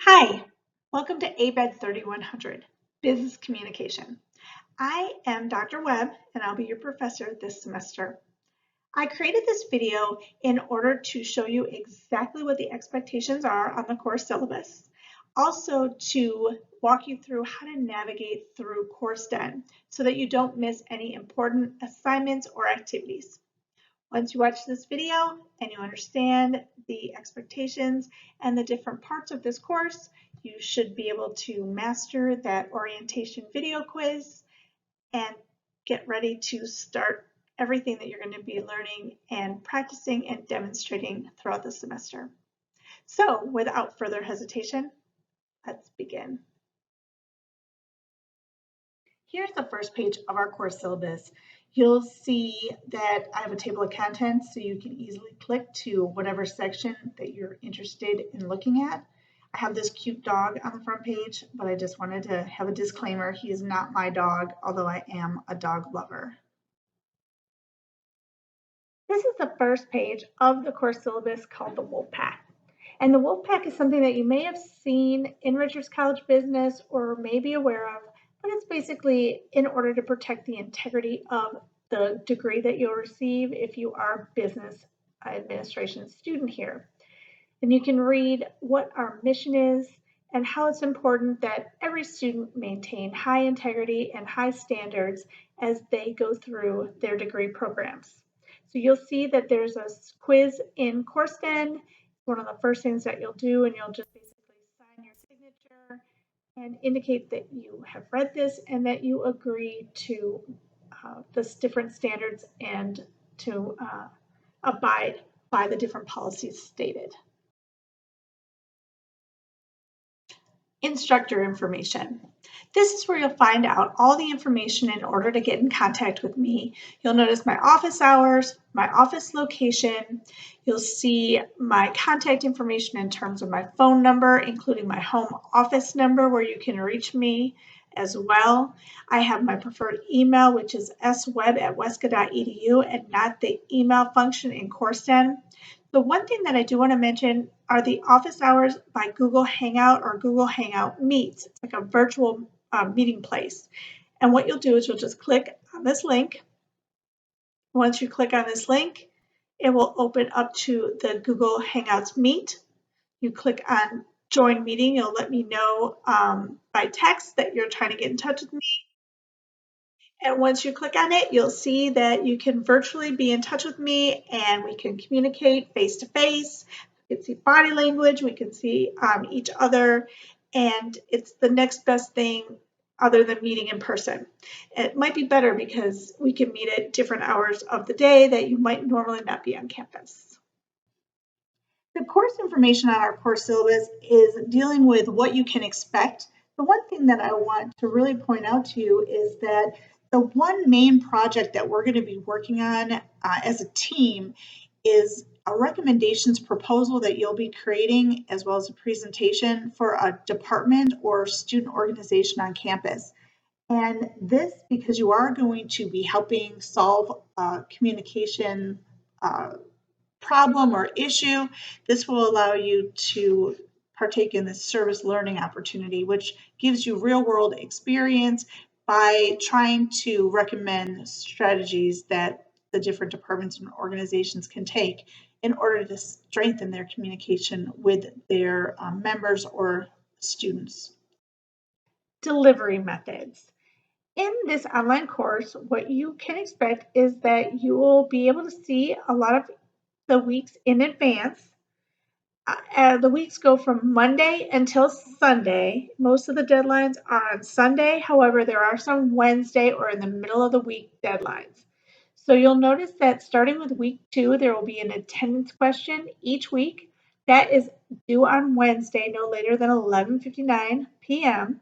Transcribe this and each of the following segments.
Hi, welcome to ABED 3100, Business Communication. I am Dr. Webb and I'll be your professor this semester. I created this video in order to show you exactly what the expectations are on the course syllabus. Also to walk you through how to navigate through Course Den so that you don't miss any important assignments or activities. Once you watch this video and you understand the expectations and the different parts of this course, you should be able to master that orientation video quiz and get ready to start everything that you're going to be learning and practicing and demonstrating throughout the semester. So without further hesitation, let's begin. Here's the first page of our course syllabus. You'll see that I have a table of contents, so you can easily click to whatever section that you're interested in looking at. I have this cute dog on the front page, but I just wanted to have a disclaimer. He is not my dog, although I am a dog lover. This is the first page of the course syllabus called the Wolf Pack. And the Wolf Pack is something that you may have seen in Richards College Business or may be aware of, but it's basically in order to protect the integrity of the degree that you'll receive if you are a business administration student here. And you can read what our mission is and how it's important that every student maintain high integrity and high standards as they go through their degree programs. So you'll see that there's a quiz in Course Den. One of the first things that you'll do, and you'll just basically sign your signature and indicate that you have read this and that you agree to the different standards and to abide by the different policies stated. Instructor information. This is where you'll find out all the information in order to get in contact with me. You'll notice my office hours, my office location. You'll see my contact information in terms of my phone number, including my home office number where you can reach me as well. I have my preferred email, which is swebb@wesca.edu and not the email function in CourseDen. The one thing that I do want to mention are the office hours by Google Hangout or Google Hangout Meets. It's like a virtual meeting place. And what you'll do is you'll just click on this link. Once you click on this link, it will open up to the Google Hangouts Meet. You click on Join Meeting. It'll let me know by text that you're trying to get in touch with me. And once you click on it, you'll see that you can virtually be in touch with me and we can communicate face to face. We can see body language, we can see each other, and it's the next best thing other than meeting in person. It might be better because we can meet at different hours of the day that you might normally not be on campus. The course information on our course syllabus is dealing with what you can expect. The one thing that I want to really point out to you is that the one main project that we're going to be working on as a team is a recommendations proposal that you'll be creating as well as a presentation for a department or student organization on campus. And this, because you are going to be helping solve communication problem or issue, this will allow you to partake in this service learning opportunity, which gives you real world experience by trying to recommend strategies that the different departments and organizations can take in order to strengthen their communication with their members or students. Delivery methods. In this online course, what you can expect is that you will be able to see a lot of the weeks in advance. The weeks go from Monday until Sunday. Most of the deadlines are on Sunday. However, there are some Wednesday or in the middle of the week deadlines. So you'll notice that starting with week 2, there will be an attendance question each week. That is due on Wednesday, no later than 11:59 p.m.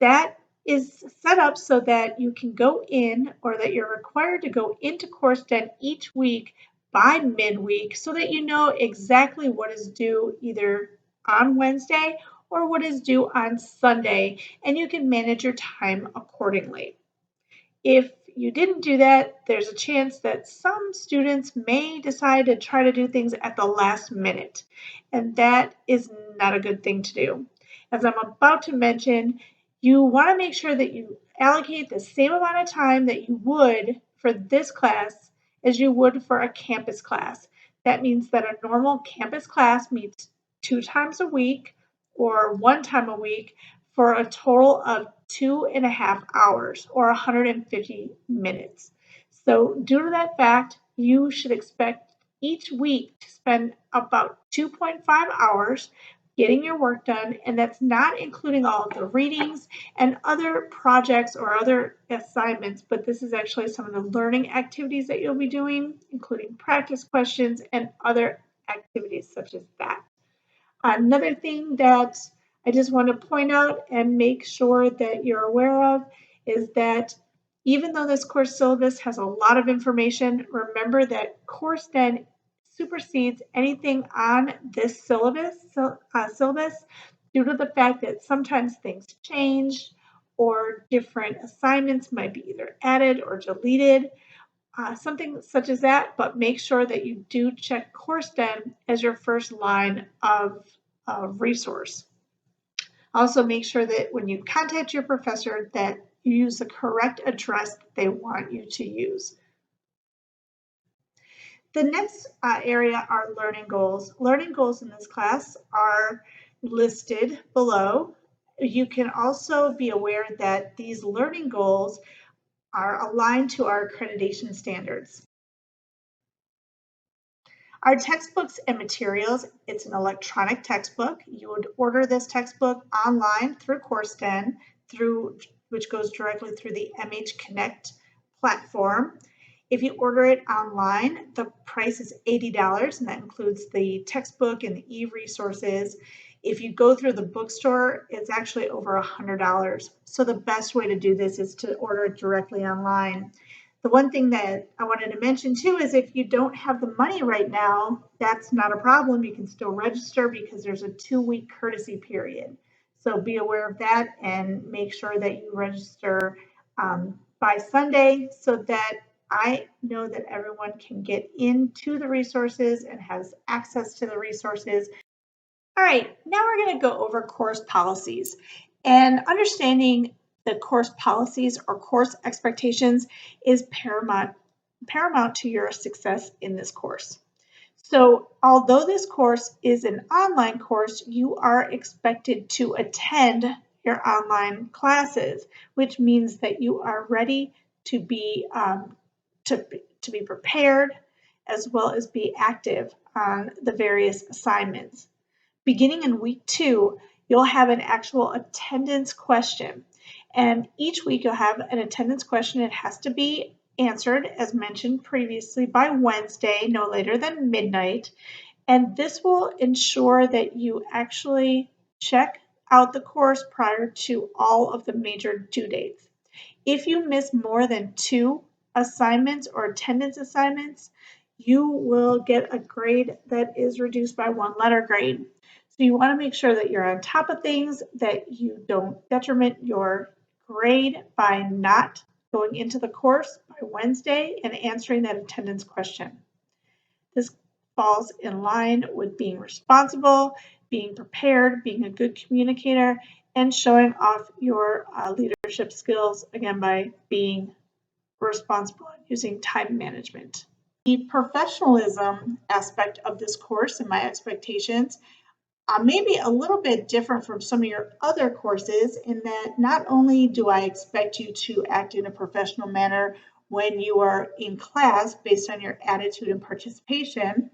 That is set up so that you can go in or that you're required to go into Course Den each week by midweek so that you know exactly what is due either on Wednesday or what is due on Sunday, and you can manage your time accordingly. If you didn't do that, there's a chance that some students may decide to try to do things at the last minute, and that is not a good thing to do. As I'm about to mention, you want to make sure that you allocate the same amount of time that you would for this class as you would for a campus class. That means that a normal campus class meets 2 times a week or 1 time a week for a total of 2.5 hours or 150 minutes. So, due to that fact, you should expect each week to spend about 2.5 hours getting your work done, and that's not including all of the readings and other projects or other assignments, but this is actually some of the learning activities that you'll be doing, including practice questions and other activities such as that. Another thing that I just want to point out and make sure that you're aware of is that even though this course syllabus has a lot of information, remember that course then supersedes anything on this syllabus due to the fact that sometimes things change or different assignments might be either added or deleted, something such as that, but make sure that you do check CourseDen as your first line of resource. Also, make sure that when you contact your professor that you use the correct address that they want you to use. The next area are learning goals. Learning goals in this class are listed below. You can also be aware that these learning goals are aligned to our accreditation standards. Our textbooks and materials, it's an electronic textbook. You would order this textbook online through CourseDen, which goes directly through the MH Connect platform. If you order it online, the price is $80, and that includes the textbook and the e-resources. If you go through the bookstore, it's actually over $100. So the best way to do this is to order it directly online. The one thing that I wanted to mention too is if you don't have the money right now, that's not a problem. You can still register because there's a 2-week courtesy period. So be aware of that and make sure that you register by Sunday so that I know that everyone can get into the resources and has access to the resources. All right, now we're going to go over course policies. And understanding the course policies or course expectations is paramount to your success in this course. So although this course is an online course, you are expected to attend your online classes, which means that you are ready to be prepared as well as be active on the various assignments. Beginning in week 2, you'll have an actual attendance question. And each week you'll have an attendance question. It has to be answered, as mentioned previously, by Wednesday, no later than midnight. And this will ensure that you actually check out the course prior to all of the major due dates. If you miss more than 2 assignments or attendance assignments, you will get a grade that is reduced by 1 letter grade. So you want to make sure that you're on top of things, that you don't detriment your grade by not going into the course by Wednesday and answering that attendance question. This falls in line with being responsible, being prepared, being a good communicator, and showing off your leadership skills, again, by being responsible and using time management. The professionalism aspect of this course and my expectations may be a little bit different from some of your other courses in that not only do I expect you to act in a professional manner when you are in class based on your attitude and participation,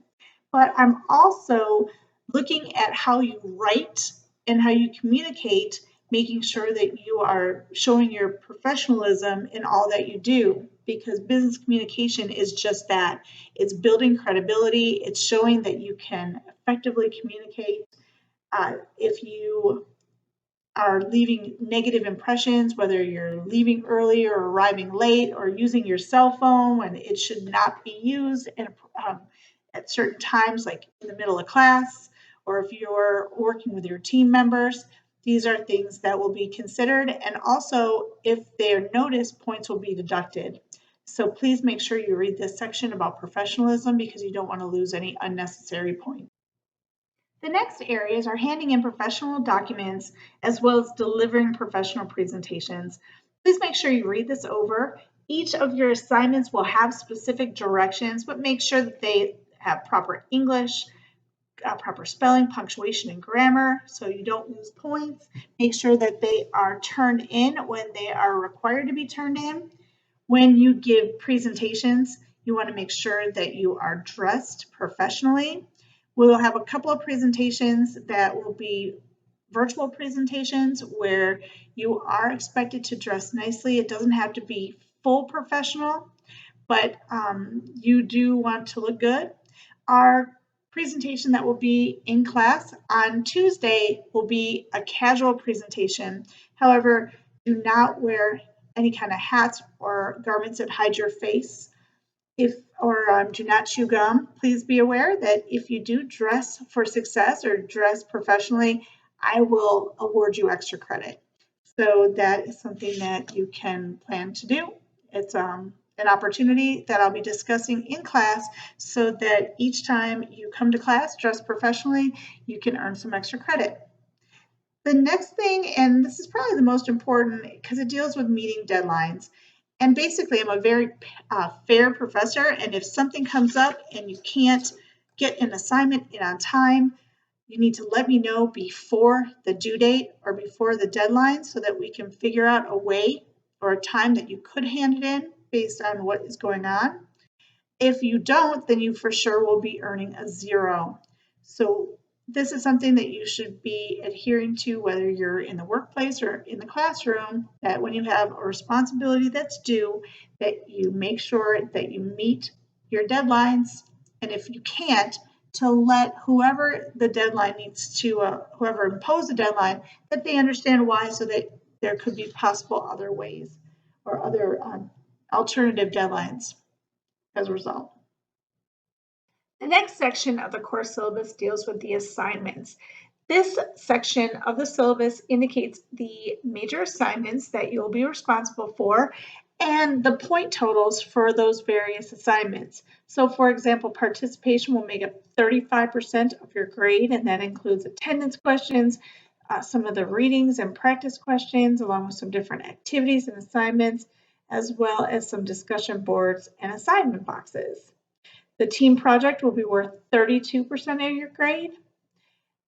but I'm also looking at how you write and how you communicate, making sure that you are showing your professionalism in all that you do, because business communication is just that. It's building credibility. It's showing that you can effectively communicate. If you are leaving negative impressions, whether you're leaving early or arriving late or using your cell phone when it should not be used at certain times, like in the middle of class, or if you're working with your team members, these are things that will be considered. And also, if they're noticed, points will be deducted. So please make sure you read this section about professionalism because you don't want to lose any unnecessary points. The next areas are handing in professional documents as well as delivering professional presentations. Please make sure you read this over. Each of your assignments will have specific directions, but make sure that they have proper English, proper spelling, punctuation, and grammar so you don't lose points. Make sure that they are turned in when they are required to be turned in. When you give presentations, you want to make sure that you are dressed professionally. We will have a couple of presentations that will be virtual presentations where you are expected to dress nicely. It doesn't have to be full professional, but you do want to look good. Our presentation that will be in class on Tuesday will be a casual presentation. However, do not wear any kind of hats or garments that hide your face. Do not chew gum. Please be aware that if you do dress for success or dress professionally, I will award you extra credit. So that is something that you can plan to do. It's an opportunity that I'll be discussing in class so that each time you come to class dressed professionally, you can earn some extra credit. The next thing, and this is probably the most important because it deals with meeting deadlines. And basically, I'm a very fair professor, and if something comes up and you can't get an assignment in on time, you need to let me know before the due date or before the deadline so that we can figure out a way or a time that you could hand it in based on what is going on. If you don't, then you for sure will be earning a 0. So this is something that you should be adhering to whether you're in the workplace or in the classroom, that when you have a responsibility that's due, that you make sure that you meet your deadlines. And if you can't, to let whoever the deadline needs to, whoever imposed the deadline, that they understand why so that there could be possible other ways or other alternative deadlines as a result. The next section of the course syllabus deals with the assignments. This section of the syllabus indicates the major assignments that you'll be responsible for and the point totals for those various assignments. So for example, participation will make up 35% of your grade, and that includes attendance questions, some of the readings and practice questions, along with some different activities and assignments, as well as some discussion boards and assignment boxes. The team project will be worth 32% of your grade.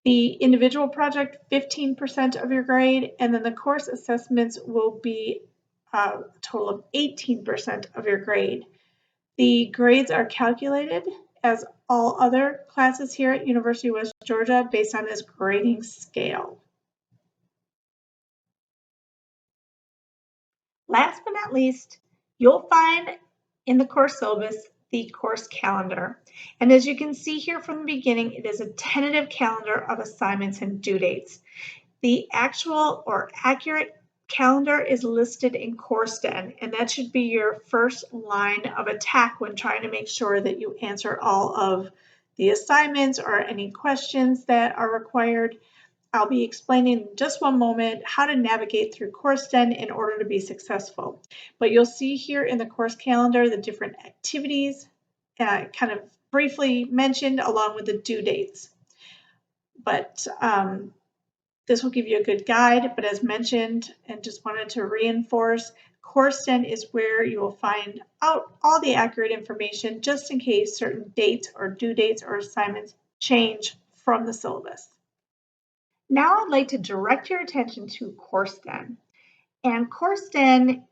The individual project, 15% of your grade, and then the course assessments will be a total of 18% of your grade. The grades are calculated as all other classes here at University of West Georgia based on this grading scale. Last but not least, you'll find in the course syllabus the course calendar. And as you can see here from the beginning, it is a tentative calendar of assignments and due dates. The actual or accurate calendar is listed in CourseDen, and that should be your first line of attack when trying to make sure that you answer all of the assignments or any questions that are required. I'll be explaining in just one moment how to navigate through CourseDen in order to be successful. But you'll see here in the course calendar the different activities kind of briefly mentioned along with the due dates. But this will give you a good guide, but as mentioned, and just wanted to reinforce, CourseDen is where you will find out all the accurate information just in case certain dates or due dates or assignments change from the syllabus. Now I'd like to direct your attention to CourseDen. And CourseDen,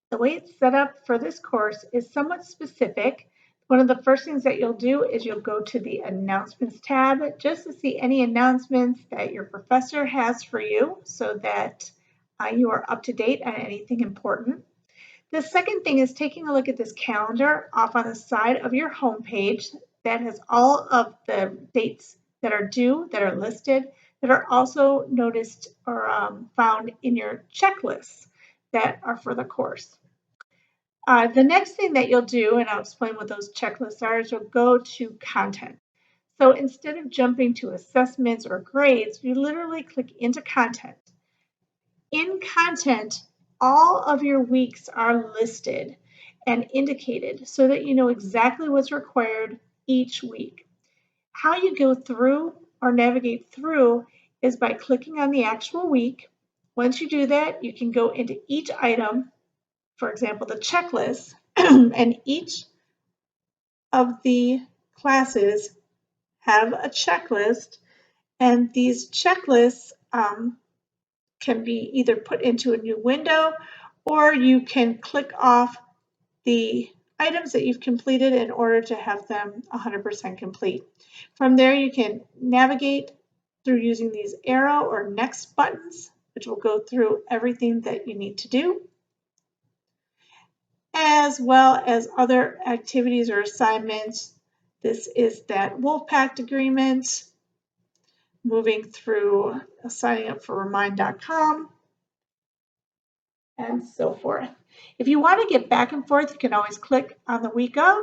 the way it's set up for this course is somewhat specific. One of the first things that you'll do is you'll go to the announcements tab just to see any announcements that your professor has for you so that you are up to date on anything important. The second thing is taking a look at this calendar off on the side of your homepage that has all of the dates that are due, that are listed, that are also noticed or found in your checklists that are for the course. The next thing that you'll do, and I'll explain what those checklists are, is you'll go to content. So instead of jumping to assessments or grades, you literally click into content. In content, all of your weeks are listed. and indicated so that you know exactly what's required each week. How you go through or navigate through is by clicking on the actual week. Once you do that, you can go into each item, for example, the checklist, and each of the classes have a checklist, and these checklists can be either put into a new window, or you can click off the items that you've completed in order to have them 100% complete. From there, you can navigate through using these arrow or next buttons, which will go through everything that you need to do, as well as other activities or assignments. This is that Wolfpack agreement, moving through signing up for remind.com, and so forth. If you want to get back and forth, you can always click on the week of,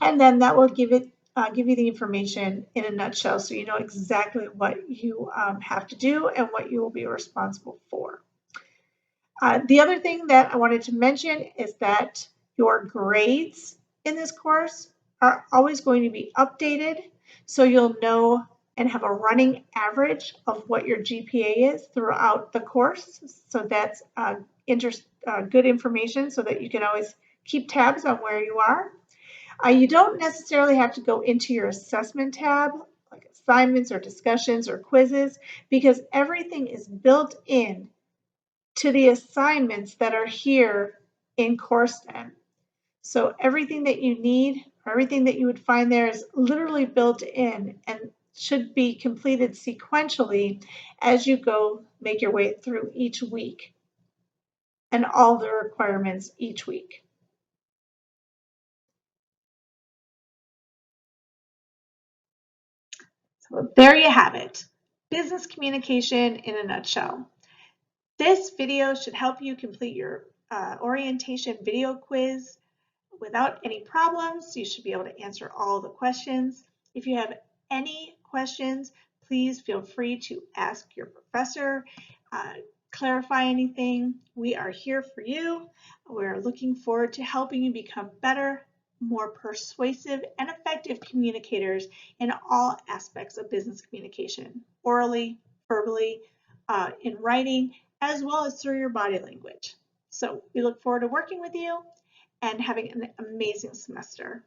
and then that will give you the information in a nutshell, so you know exactly what you have to do and what you will be responsible for. The other thing that I wanted to mention is that your grades in this course are always going to be updated, so you'll know and have a running average of what your GPA is throughout the course. So that's good information so that you can always keep tabs on where you are. You don't necessarily have to go into your assessment tab, like assignments or discussions or quizzes, because everything is built in to the assignments that are here in CourseNet. So everything that you need, or everything that you would find there, is literally built in and should be completed sequentially as you go make your way through each week and all the requirements each week. So there you have it, business communication in a nutshell. This video should help you complete your orientation video quiz without any problems. You should be able to answer all the questions. If you have any questions, please feel free to ask your professor, clarify anything. We are here for you. We're looking forward to helping you become better, more persuasive and effective communicators in all aspects of business communication, orally, verbally, in writing, as well as through your body language. So we look forward to working with you and having an amazing semester.